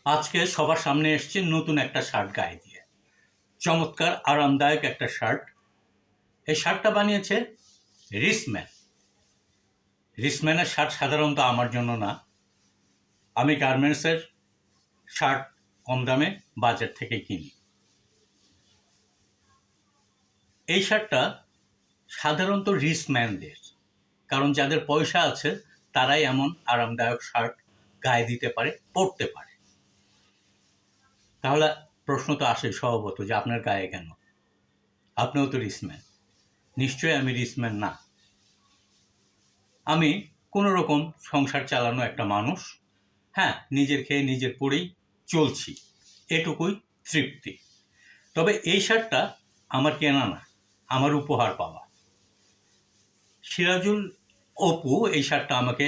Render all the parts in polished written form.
আজকে সবার সামনে এসছে নতুন একটা শার্ট গায়ে দিয়ে। চমৎকার আরামদায়ক একটা শার্ট। এই শার্টটা বানিয়েছে রিসম্যান। রিসম্যানের শার্ট সাধারণত আমার জন্য না। আমি গার্মেন্টসের শার্ট কম দামে বাজার থেকে কিনি। এই শার্টটা সাধারণত রিসম্যানদের, কারণ যাদের পয়সা আছে তারাই এমন আরামদায়ক শার্ট গায়ে দিতে পারে, পরতে পারে। তাহলে প্রশ্ন তো আসে স্বভাবত যে আপনার গায়ে কেন? আপনিও তো রিসম্যান। নিশ্চয়ই আমি রিসম্যান না। আমি কোনো রকম সংসার চালানো একটা মানুষ। হ্যাঁ, নিজের খেয়ে নিজের পরেই চলছি, এটুকুই তৃপ্তি। তবে এই শার্টটা আমার কেনা না, আমার উপহার পাওয়া। সিরাজুল অপু এই শার্টটা আমাকে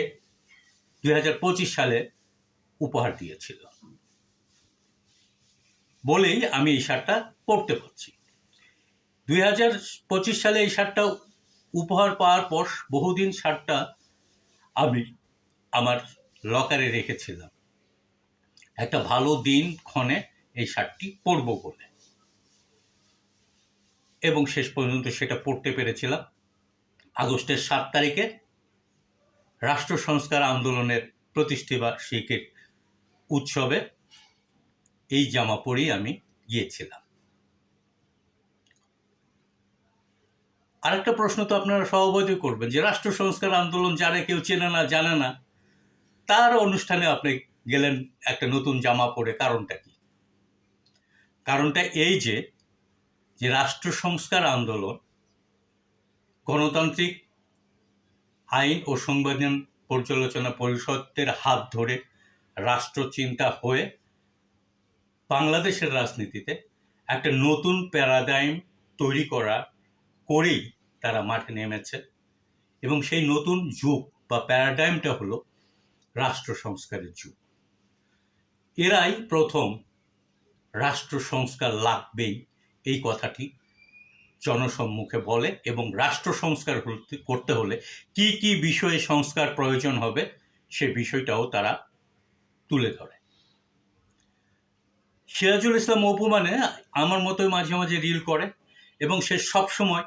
2025 সালে উপহার দিয়েছিল বলেই আমি এই শার্টটা পরতে পারছি। 2025 সালে এই শার্টটা উপহার পাওয়ার পর বহুদিন শার্টটা আমি আমার লকারে রেখেছিলাম, একটা ভালো দিন ক্ষণে এই শার্টটি পরবো বলে, এবং শেষ পর্যন্ত সেটা পড়তে পেরেছিলাম। আগস্টের 7 তারিখে রাষ্ট্র সংস্কার আন্দোলনের প্রতিষ্ঠাবার্ষিকীর উৎসবে এই জামা পরেই আমি গিয়েছিলাম। আরেকটা প্রশ্ন তো আপনারা স্বভাবতই করবেন যে রাষ্ট্র সংস্কার আন্দোলন যারা কেউ চেনে না, জানে না, তার অনুষ্ঠানে আপনি গেলেন একটা নতুন জামা পরে, কারণটা কি? কারণটা এই যে রাষ্ট্র সংস্কার আন্দোলন গণতান্ত্রিক আইন ও সংবিধান পর্যালোচনা পরিষদের হাত ধরে রাষ্ট্রচিন্তা হয়ে বাংলাদেশের রাজনীতিতে একটা নতুন প্যারাডাইম তৈরি করেই তারা মাঠে নেমেছে, এবং সেই নতুন যুগ বা প্যারাডাইমটা হলো রাষ্ট্র সংস্কারের যুগ। এরাই প্রথম রাষ্ট্র সংস্কার লাগবেই এই কথাটি জনসম্মুখে বলে, এবং রাষ্ট্র সংস্কার করতে হলে কি কি বিষয়ে সংস্কার প্রয়োজন হবে সে বিষয়টাও তারা তুলে ধরে। সিরাজুল ইসলাম অপু মানে আমার মতোই মাঝে মাঝে রিল করে, এবং সে সবসময়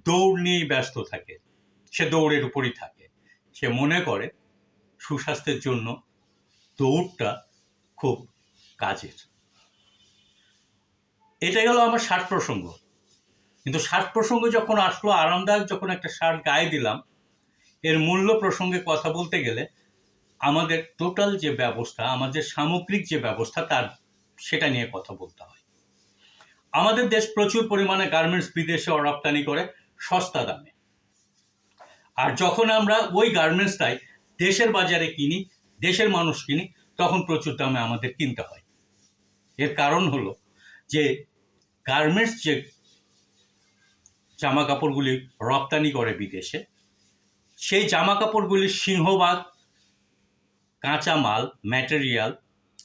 দৌড় নিয়েই ব্যস্ত থাকে। সে দৌড়ের উপরই থাকে। সে মনে করে সুস্বাস্থ্যের জন্য দৌড়টা খুব কাজের। এটা গেল আমার শার্ট প্রসঙ্গ। কিন্তু শার্ট প্রসঙ্গ যখন আসলো, আরামদায়ক যখন একটা শার্ট গায়ে দিলাম, এর মূল্য প্রসঙ্গে কথা বলতে গেলে আমাদের টোটাল যে ব্যবস্থা, আমাদের সামগ্রিক যে ব্যবস্থা, সেটা নিয়ে কথা বলতে হয়। আমাদের দেশ প্রচুর পরিমাণে গার্মেন্টস বিদেশে রপ্তানি করে সস্তা দামে, আর যখন আমরা ওই গার্মেন্টসটাই দেশের বাজারে কিনি, দেশের মানুষ কিনি, তখন প্রচুর দামে আমাদের কিনতে হয়। এর কারণ হলো যে গার্মেন্টস যে জামা কাপড়গুলি রপ্তানি করে বিদেশে, সেই জামা কাপড়গুলির সিংহভাগ কাঁচামাল, ম্যাটেরিয়াল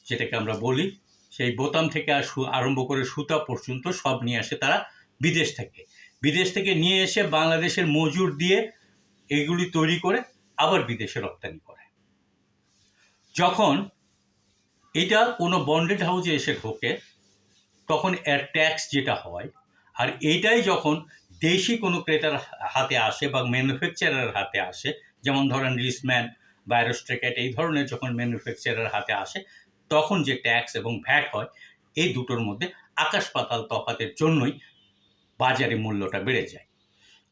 যেটাকে আমরা বলি, সেই বোতাম থেকে আরম্ভ করে সুতা পর্যন্ত সব নিয়ে আসে তারা বিদেশ থেকে নিয়ে এসে বাংলাদেশের মজুর দিয়ে এগুলি তৈরি করে আবার বিদেশে রপ্তানি করে। যখন এটা কোনো বন্ডেড হাউসে এসে ঢোকে, তখন এর ট্যাক্স যেটা হয়, আর এইটাই যখন দেশি কোনো ক্রেতার হাতে আসে বা ম্যানুফ্যাকচারারের হাতে আসে, যেমন ধরেন রিসম্যান বা অ্যারোস্ট্রাকেট, এই ধরনের যখন ম্যানুফ্যাকচারার হাতে আসে, তখন যে ট্যাক্স এবং ভ্যাট হয়, এই দুটোর মধ্যে আকাশ পাতাল তফাতের জন্যই বাজারে মূল্যটা বেড়ে যায়।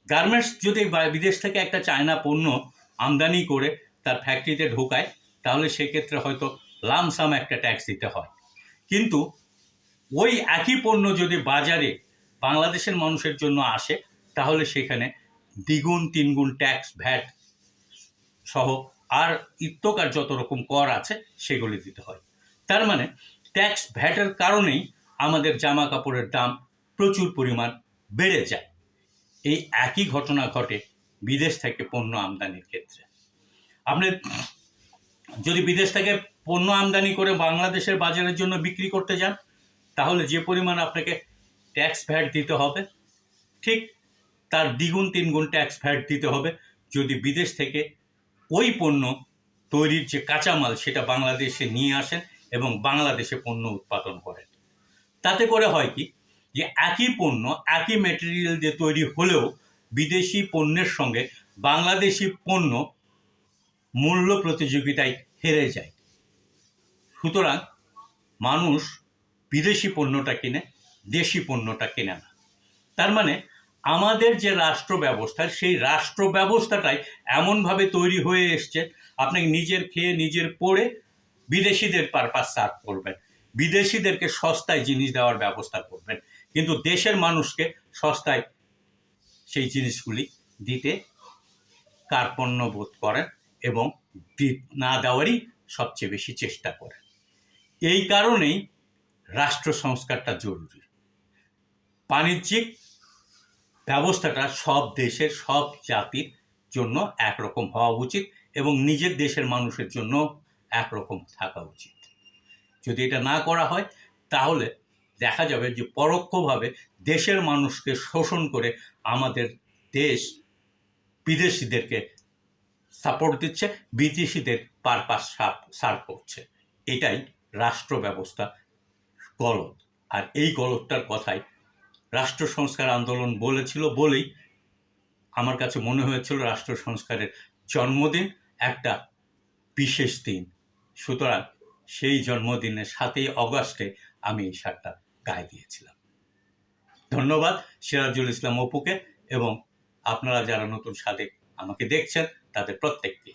গার্মেন্টস যদি বিদেশ থেকে একটা চায়না পণ্য আমদানি করে তার ফ্যাক্টরিতে ঢোকায়, তাহলে সেক্ষেত্রে হয়তো লামসাম একটা ট্যাক্স দিতে হয়। কিন্তু ওই একই পণ্য যদি বাজারে বাংলাদেশের মানুষের জন্য আসে, তাহলে সেখানে দ্বিগুণ তিনগুণ ট্যাক্স, ভ্যাট সহ আর ইত্যকার যত রকম কর আছে সেগুলি দিতে হয়। তার মানে ট্যাক্স ভ্যাটের কারণেই আমাদের জামা কাপড়ের দাম প্রচুর পরিমাণ বেড়ে যায়। এই একই ঘটনা ঘটে বিদেশ থেকে পণ্য আমদানির ক্ষেত্রে। আপনি যদি বিদেশ থেকে পণ্য আমদানি করে বাংলাদেশের বাজারের জন্য বিক্রি করতে যান, তাহলে যে পরিমাণ আপনাকে ট্যাক্স ভ্যাট দিতে হবে, ঠিক তার দ্বিগুণ তিনগুণ ট্যাক্স ভ্যাট দিতে হবে যদি বিদেশ থেকে ওই পণ্য তৈরির যে কাঁচামাল সেটা বাংলাদেশে নিয়ে আসেন এবং বাংলাদেশে পণ্য উৎপাদন করেন। তাতে করে হয় কি, যে একই পণ্য একই ম্যাটেরিয়াল দিয়ে তৈরি হলেও বিদেশি পণ্যের সঙ্গে বাংলাদেশি পণ্য মূল্য প্রতিযোগিতায় হেরে যায়। সুতরাং মানুষ বিদেশি পণ্যটা কিনে, দেশি পণ্যটা কেনে না। তার মানে আমাদের যে রাষ্ট্র ব্যবস্থা, সেই রাষ্ট্র ব্যবস্থাটাই এমনভাবে তৈরি হয়ে এসছে, আপনাকে নিজের খেয়ে নিজের পড়ে বিদেশিদের পারপাস সার্ভ করবেন, বিদেশিদেরকে সস্তায় জিনিস দেওয়ার ব্যবস্থা করবেন, কিন্তু দেশের মানুষকে সস্তায় সেই জিনিসগুলি দিতে কার্পণ্য বোধ করেন এবং না দেওয়ারই সবচেয়ে বেশি চেষ্টা করেন। এই কারণেই রাষ্ট্র সংস্কারটা জরুরি। বাণিজ্যিক ব্যবস্থাটা সব দেশের সব জাতির জন্য একরকম হওয়া উচিত এবং নিজের দেশের মানুষের জন্য একরকম থাকা উচিত। যদি এটা না করা হয় তাহলে দেখা যাবে যে পরোক্ষভাবে দেশের মানুষকে শোষণ করে আমাদের দেশ বিদেশিদেরকে সাপোর্ট দিচ্ছে, বিদেশিদের পারপাস সার্ভ করছে। এটাই রাষ্ট্র ব্যবস্থা গলদ। আর এই গলদটার কথাই রাষ্ট্র সংস্কার আন্দোলন বলেছিল বলেই আমার কাছে মনে হয়েছিল রাষ্ট্র সংস্কারের জন্মদিন একটা বিশেষ দিন। সুতরাং সেই জন্মদিনের 7ই অগস্টে আমি এই শার্টটা গায়ে দিয়েছিলাম। ধন্যবাদ সিরাজুল ইসলাম অপুকে এবং আপনারা যারা নতুন সাথে আমাকে দেখছেন তাদের প্রত্যেককে।